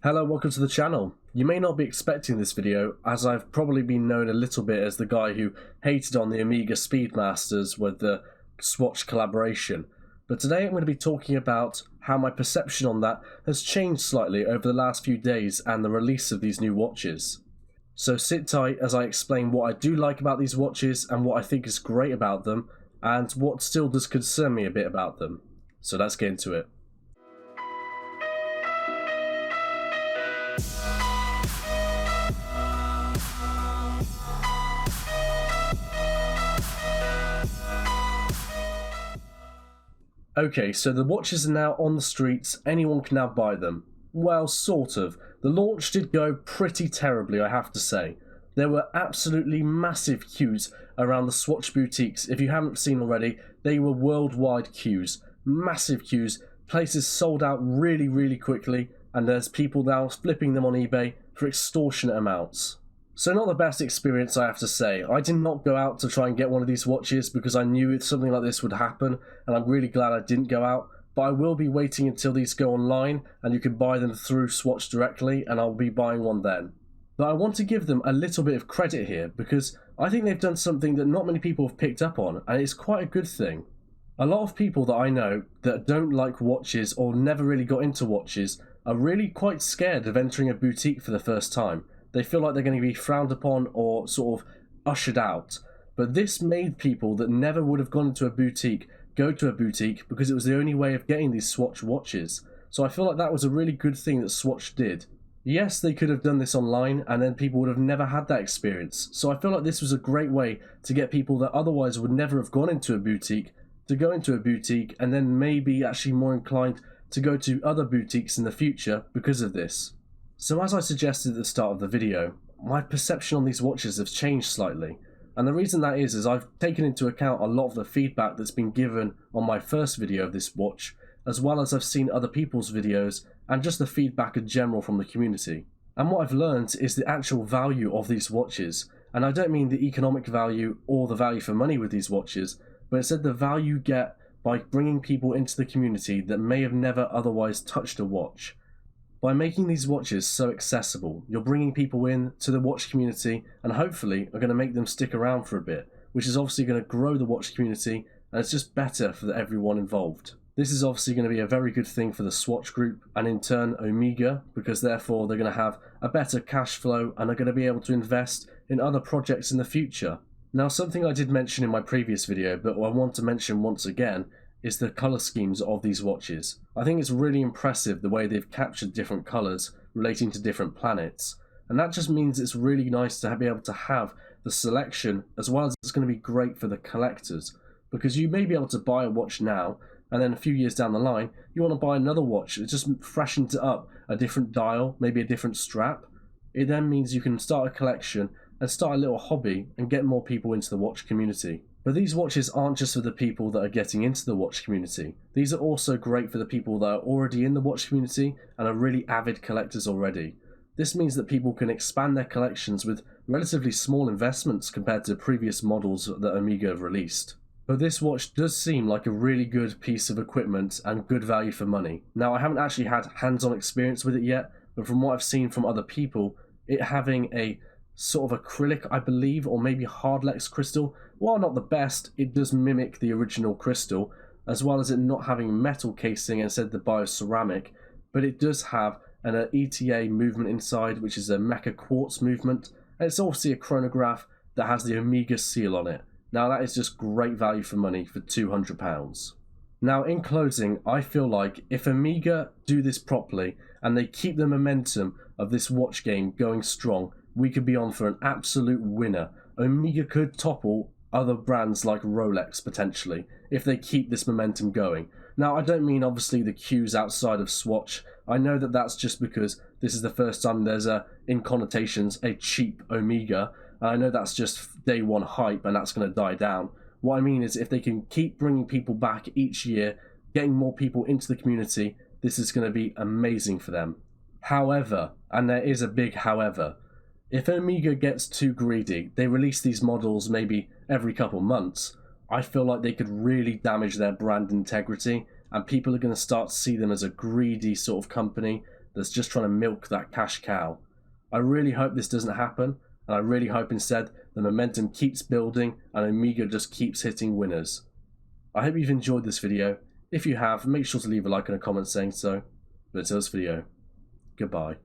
Hello, welcome to the channel. You may not be expecting this video, as I've probably been known a little bit as the guy who hated on the Amiga Speedmasters with the Swatch collaboration, but today I'm going to be talking about how my perception on that has changed slightly over the last few days and the release of these new watches. So sit tight as I explain what I do like about these watches and what I think is great about them, and what still does concern me a bit about them. So let's get into it. Okay, so the watches are now on the streets, anyone can now buy them. Well, sort of. The launch did go pretty terribly, I have to say. There were absolutely massive queues around the Swatch boutiques. If you haven't seen already, they were worldwide queues. Massive queues. Places sold out really quickly, and there's people now flipping them on eBay for extortionate amounts. So not the best experience, I have to say. I did not go out to try and get one of these watches because I knew something like this would happen, and I'm really glad I didn't go out. But I will be waiting until these go online and you can buy them through Swatch directly, and I'll be buying one then. But I want to give them a little bit of credit here because I think they've done something that not many people have picked up on, and it's quite a good thing. A lot of people that I know that don't like watches or never really got into watches are really quite scared of entering a boutique for the first time. They feel like they're going to be frowned upon or sort of ushered out. But this made people that never would have gone into a boutique go to a boutique because it was the only way of getting these Swatch watches. So I feel like that was a really good thing that Swatch did. Yes, they could have done this online and then people would have never had that experience. So I feel like this was a great way to get people that otherwise would never have gone into a boutique to go into a boutique, and then maybe actually more inclined to go to other boutiques in the future because of this. So as I suggested at the start of the video, my perception on these watches has changed slightly, and the reason that is I've taken into account a lot of the feedback that's been given on my first video of this watch, as well as I've seen other people's videos and just the feedback in general from the community. And what I've learned is the actual value of these watches, and I don't mean the economic value or the value for money with these watches, but instead the value you get by bringing people into the community that may have never otherwise touched a watch. By making these watches so accessible, you're bringing people in to the watch community and hopefully are going to make them stick around for a bit, which is obviously going to grow the watch community, and it's just better for everyone involved. This is obviously going to be a very good thing for the Swatch group and in turn Omega, because therefore they're going to have a better cash flow and are going to be able to invest in other projects in the future. Now, something I did mention in my previous video, but I want to mention once again, is the colour schemes of these watches. I think it's really impressive the way they've captured different colours relating to different planets, and that just means it's really nice to be able to have the selection, as well as it's going to be great for the collectors, because you may be able to buy a watch now, and then a few years down the line, you want to buy another watch. It just freshens it up, a different dial, maybe a different strap. It then means you can start a collection and start a little hobby and get more people into the watch community. But these watches aren't just for the people that are getting into the watch community. These are also great for the people that are already in the watch community and are really avid collectors already. This means that people can expand their collections with relatively small investments compared to previous models that Omega have released. But this watch does seem like a really good piece of equipment and good value for money. Now, I haven't actually had hands-on experience with it yet, but from what I've seen from other people, it having a sort of acrylic, I believe, or maybe hardlex crystal, while not the best, it does mimic the original crystal, as well as it not having metal casing instead of the bioceramic, but it does have an ETA movement inside, which is a mecha quartz movement, and it's obviously a chronograph that has the Omega seal on it. Now that is just great value for money for £200. Now in closing, I feel like if Omega do this properly and they keep the momentum of this watch game going strong, we could be on for an absolute winner. Omega could topple other brands like Rolex potentially if they keep this momentum going. Now I don't mean obviously the queues outside of Swatch. I know that that's just because this is the first time there's in connotations, a cheap Omega. And I know that's just day one hype and that's going to die down. What I mean is if they can keep bringing people back each year, getting more people into the community, this is going to be amazing for them. However, and there is a big however, if Omega gets too greedy, they release these models maybe every couple months, I feel like they could really damage their brand integrity, and people are going to start to see them as a greedy sort of company that's just trying to milk that cash cow. I really hope this doesn't happen, and I really hope instead the momentum keeps building and Amiga just keeps hitting winners. I hope you've enjoyed this video. If you have, make sure to leave a like and a comment saying so. But until this video, goodbye.